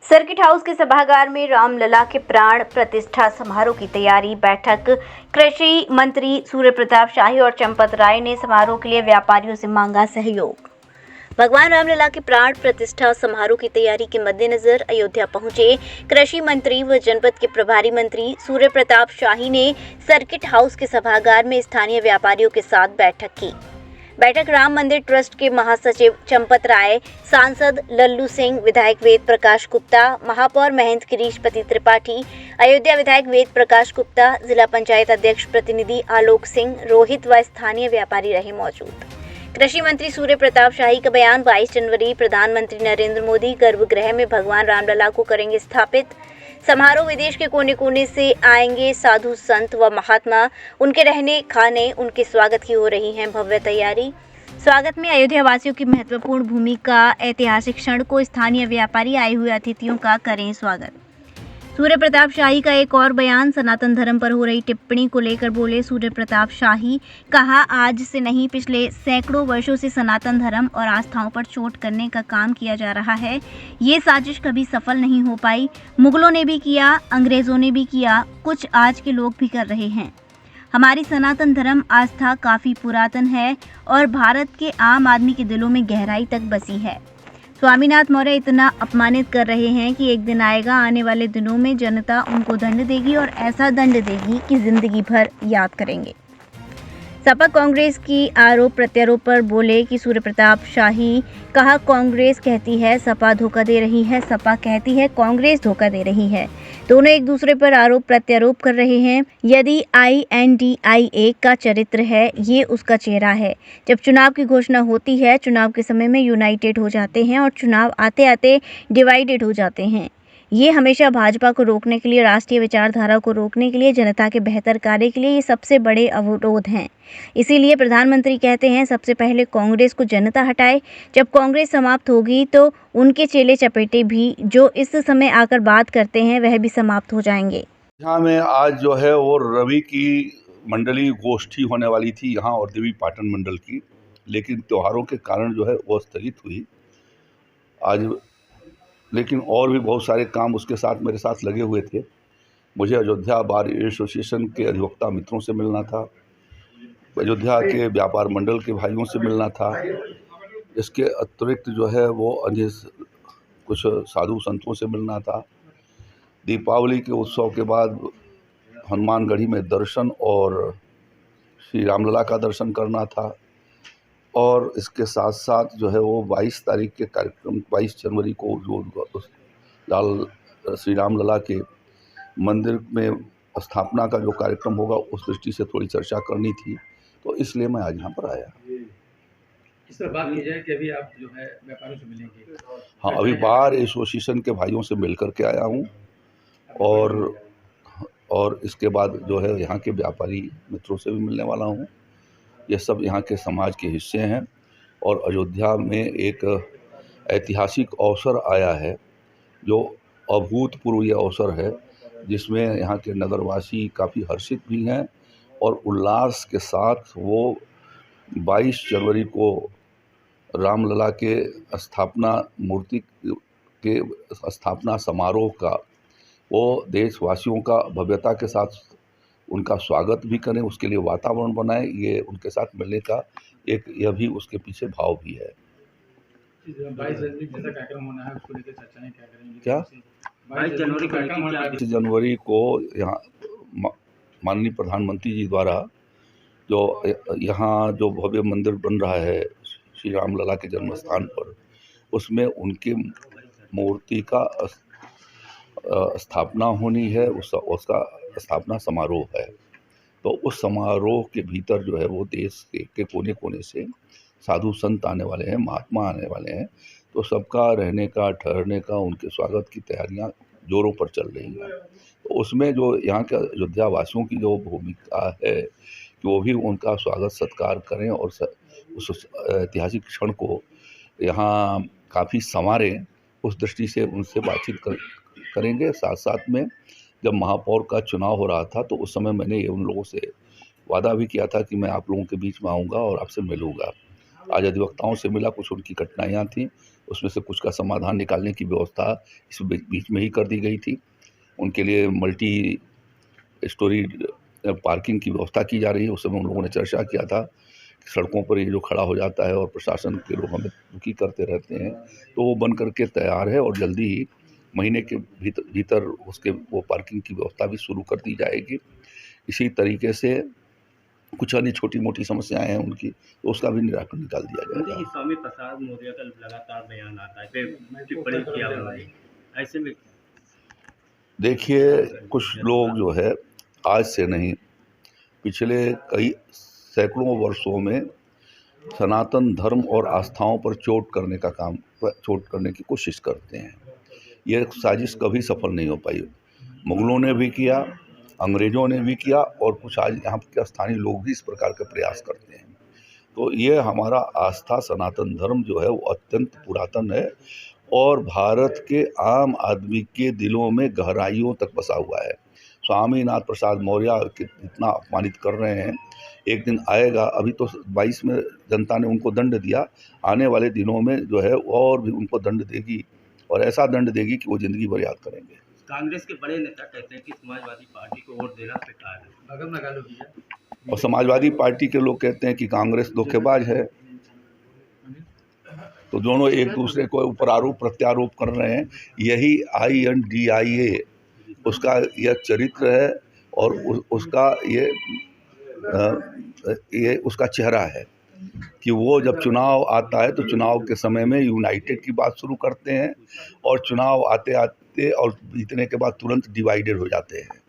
Circuit house के सभागार में रामलला के प्राण प्रतिष्ठा समारोह की तैयारी। बैठक। कृषि मंत्री सूर्य प्रताप शाही और चंपत राय ने समारोह के लिए व्यापारियों से मांगा सहयोग। भगवान रामलला के प्राण प्रतिष्ठा समारोह की तैयारी के मद्देनजर अयोध्या पहुंचे कृषि मंत्री व जनपद के प्रभारी मंत्री सूर्य प्रताप शाही ने सर्किट हाउस के सभागार में स्थानीय व्यापारियों के साथ बैठक की। बैठक राम मंदिर ट्रस्ट के महासचिव चंपत राय, सांसद लल्लू सिंह, विधायक वेद प्रकाश गुप्ता, महापौर महेंद्र गिरीशपति त्रिपाठी, अयोध्या विधायक वेद प्रकाश गुप्ता, जिला पंचायत अध्यक्ष प्रतिनिधि आलोक सिंह, रोहित व स्थानीय व्यापारी रहे मौजूद। कृषि मंत्री सूर्य प्रताप शाही का बयान। 22 जनवरी प्रधानमंत्री नरेंद्र मोदी गर्भगृह में भगवान रामलला को करेंगे स्थापित। समारोह विदेश के कोने कोने से आएंगे साधु संत व महात्मा। उनके रहने खाने उनके स्वागत की हो रही है भव्य तैयारी। स्वागत में अयोध्या वासियों की महत्वपूर्ण भूमिका। ऐतिहासिक क्षण को स्थानीय व्यापारी आए हुए अतिथियों का करें स्वागत। सूर्य प्रताप शाही का एक और बयान। सनातन धर्म पर हो रही टिप्पणी को लेकर बोले सूर्य प्रताप शाही। कहा, आज से नहीं पिछले सैकड़ों वर्षों से सनातन धर्म और आस्थाओं पर चोट करने का काम किया जा रहा है। ये साजिश कभी सफल नहीं हो पाई। मुगलों ने भी किया, अंग्रेजों ने भी किया, कुछ आज के लोग भी कर रहे हैं। हमारी सनातन धर्म आस्था काफ़ी पुरातन है और भारत के आम आदमी के दिलों में गहराई तक बसी है। स्वामीनाथ मौर्य इतना अपमानित कर रहे हैं कि एक दिन आएगा, आने वाले दिनों में जनता उनको दंड देगी और ऐसा दंड देगी कि जिंदगी भर याद करेंगे। सपा कांग्रेस की आरोप प्रत्यारोप पर बोले कि सूर्य प्रताप शाही। कहा, कांग्रेस कहती है सपा धोखा दे रही है, सपा कहती है कांग्रेस धोखा दे रही है। दोनों एक दूसरे पर आरोप प्रत्यारोप कर रहे हैं। यदि INDIA का चरित्र है, ये उसका चेहरा है। जब चुनाव की घोषणा होती है, चुनाव के समय में यूनाइटेड हो जाते हैं और चुनाव आते आते डिवाइडेड हो जाते हैं। ये हमेशा भाजपा को रोकने के लिए, राष्ट्रीय विचारधारा को रोकने के लिए, जनता के बेहतर कार्य के लिए ये सबसे बड़े अवरोध हैं। इसीलिए प्रधानमंत्री कहते हैं सबसे पहले कांग्रेस को जनता हटाए। जब कांग्रेस समाप्त होगी तो उनके चेले चपेटे भी जो इस समय आकर बात करते हैं वह भी समाप्त हो जाएंगे। यहाँ में आज जो है वो रवि की मंडली गोष्ठी होने वाली थी यहाँ और देवी पाटन मंडल की, लेकिन त्योहारों के कारण जो है वो स्थगित हुई आज। लेकिन और भी बहुत सारे काम उसके साथ मेरे साथ लगे हुए थे। मुझे अयोध्या बार एसोसिएशन के अधिवक्ता मित्रों से मिलना था, अयोध्या के व्यापार मंडल के भाइयों से मिलना था। इसके अतिरिक्त जो है वो अन्य कुछ साधु संतों से मिलना था। दीपावली के उत्सव के बाद हनुमानगढ़ी में दर्शन और श्री रामलला का दर्शन करना था। और इसके साथ साथ जो है वो 22 तारीख के कार्यक्रम, 22 जनवरी को जो श्री रामलला के मंदिर में स्थापना का जो कार्यक्रम होगा उस दृष्टि से थोड़ी चर्चा करनी थी, तो इसलिए मैं आज यहाँ पर आया। इस पर बात की जाए कि अभी आप जो है व्यापारियों से मिलेंगे? हाँ, अभी बार एसोसिएशन के भाइयों से मिल करके आया हूँ और इसके बाद जो है यहाँ के व्यापारी मित्रों से भी मिलने वाला हूँ। ये सब यहाँ के समाज के हिस्से हैं और अयोध्या में एक ऐतिहासिक अवसर आया है जो अभूतपूर्व ये अवसर है, जिसमें यहाँ के नगरवासी काफ़ी हर्षित भी हैं और उल्लास के साथ वो 22 जनवरी को रामलला के स्थापना मूर्ति के स्थापना समारोह का वो देशवासियों का भव्यता के साथ उनका स्वागत भी करें, उसके लिए वातावरण बनाए। ये उनके साथ मिलने का एक यह भी उसके पीछे भाव भी है। 22 जनवरी जैसा कार्यक्रम होना है उसको लेकर चर्चाएं क्या करेंगे? क्या 22 जनवरी को कार्यक्रम होना है? 22 जनवरी को यहाँ माननीय प्रधानमंत्री जी द्वारा जो यहाँ जो भव्य मंदिर बन रहा है श्री रामलला के जन्म स्थान पर, उसमें उनकी मूर्ति का स्थापना होनी है। उसका स्थापना समारोह है। तो उस समारोह के भीतर जो है वो देश के कोने कोने से साधु संत आने वाले हैं, महात्मा आने वाले हैं। तो सबका रहने का, ठहरने का, उनके स्वागत की तैयारियां जोरों पर चल रही हैं। तो उसमें जो यहाँ के अयोध्या वासियों की जो भूमिका है कि वो भी उनका स्वागत सत्कार करें और उस ऐतिहासिक क्षण को यहाँ काफ़ी संवारें, उस दृष्टि से उनसे बातचीत करेंगे। साथ साथ में जब महापौर का चुनाव हो रहा था तो उस समय मैंने ये उन लोगों से वादा भी किया था कि मैं आप लोगों के बीच में आऊँगा और आपसे मिलूँगा। आज अधिवक्ताओं से मिला, कुछ उनकी कठिनाइयाँ थीं, उसमें से कुछ का समाधान निकालने की व्यवस्था इस बीच में ही कर दी गई थी। उनके लिए मल्टी स्टोरी पार्किंग की व्यवस्था की जा रही है। उस समय उन लोगों ने चर्चा किया था कि सड़कों पर ये जो खड़ा हो जाता है और प्रशासन के लोग हमें दुखी करते रहते हैं, तो वो बन करके तैयार है और जल्दी ही महीने के भीतर उसके वो पार्किंग की व्यवस्था भी शुरू कर दी जाएगी। इसी तरीके से कुछ अन्य छोटी-मोटी समस्याएँ हैं उनकी, तो उसका भी निराकरण निकाल दिया देखिए, जाएगा। स्वामी प्रसाद मौर्य का लगातार बयान आता है, फिर टिप्पणी किया उन्होंने। ऐसे में देखिए, कुछ लोग जो है आज से नहीं, पिछले कई सैकड़ों वर्षों में सनातन धर्म और आस्थाओं पर चोट करने की कोशिश करते हैं। ये साजिश कभी सफल नहीं हो पाई। मुगलों ने भी किया, अंग्रेज़ों ने भी किया और कुछ आज यहाँ के स्थानीय लोग भी इस प्रकार का प्रयास करते हैं। तो ये हमारा आस्था सनातन धर्म जो है वो अत्यंत पुरातन है और भारत के आम आदमी के दिलों में गहराइयों तक बसा हुआ है। स्वामीनाथ प्रसाद मौर्य इतना अपमानित कर रहे हैं, एक दिन आएगा, अभी तो 22 में जनता ने उनको दंड दिया, आने वाले दिनों में जो है और भी उनको दंड देगी और ऐसा दंड देगी कि वो ज़िंदगी भर याद करेंगे। कांग्रेस के बड़े नेता कहते हैं कि समाजवादी पार्टी को वोट देना बेकार है। बगल में गालो भैया। और समाजवादी पार्टी के लोग कहते हैं कि कांग्रेस धोखेबाज है। तो दोनों एक दूसरे को ऊपर आरोप प्रत्यारोप कर रहे हैं। यही INDIA उसका यह चरित्र है और उसका ये उसका चेहरा है कि वो जब चुनाव आता है तो चुनाव के समय में यूनाइटेड की बात शुरू करते हैं और चुनाव आते आते और जीतने के बाद तुरंत डिवाइडेड हो जाते हैं।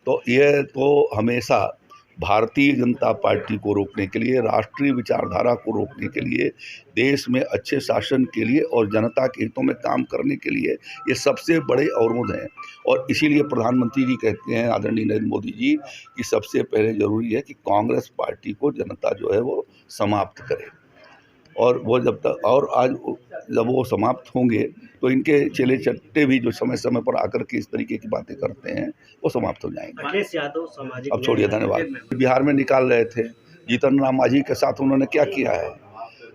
तो ये तो हमेशा भारतीय जनता पार्टी को रोकने के लिए, राष्ट्रीय विचारधारा को रोकने के लिए, देश में अच्छे शासन के लिए और जनता के हितों में काम करने के लिए ये सबसे बड़े अवरोध हैं। और इसीलिए प्रधानमंत्री जी कहते हैं, आदरणीय नरेंद्र मोदी जी, कि सबसे पहले ज़रूरी है कि कांग्रेस पार्टी को जनता जो है वो समाप्त करे। और वो जब तक और आज जब वो समाप्त होंगे तो इनके चेले चट्टे भी जो समय समय पर आकर के इस तरीके की बातें करते हैं वो समाप्त हो जाएंगे। अखिलेश यादव सामाजिक अब छोड़िए, धन्यवाद। बिहार में निकाल रहे थे, जीतन राम मांझी के साथ उन्होंने क्या किया है?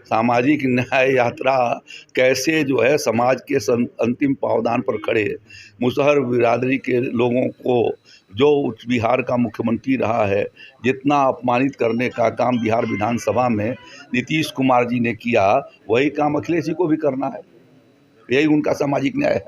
सामाजिक न्याय यात्रा कैसे जो है समाज के अंतिम पावदान पर खड़े मुसहर बिरादरी के लोगों को, जो बिहार का मुख्यमंत्री रहा है, जितना अपमानित करने का काम बिहार विधानसभा में नीतीश कुमार जी ने किया, वही काम अखिलेश जी को भी करना है। यही उनका सामाजिक न्याय है।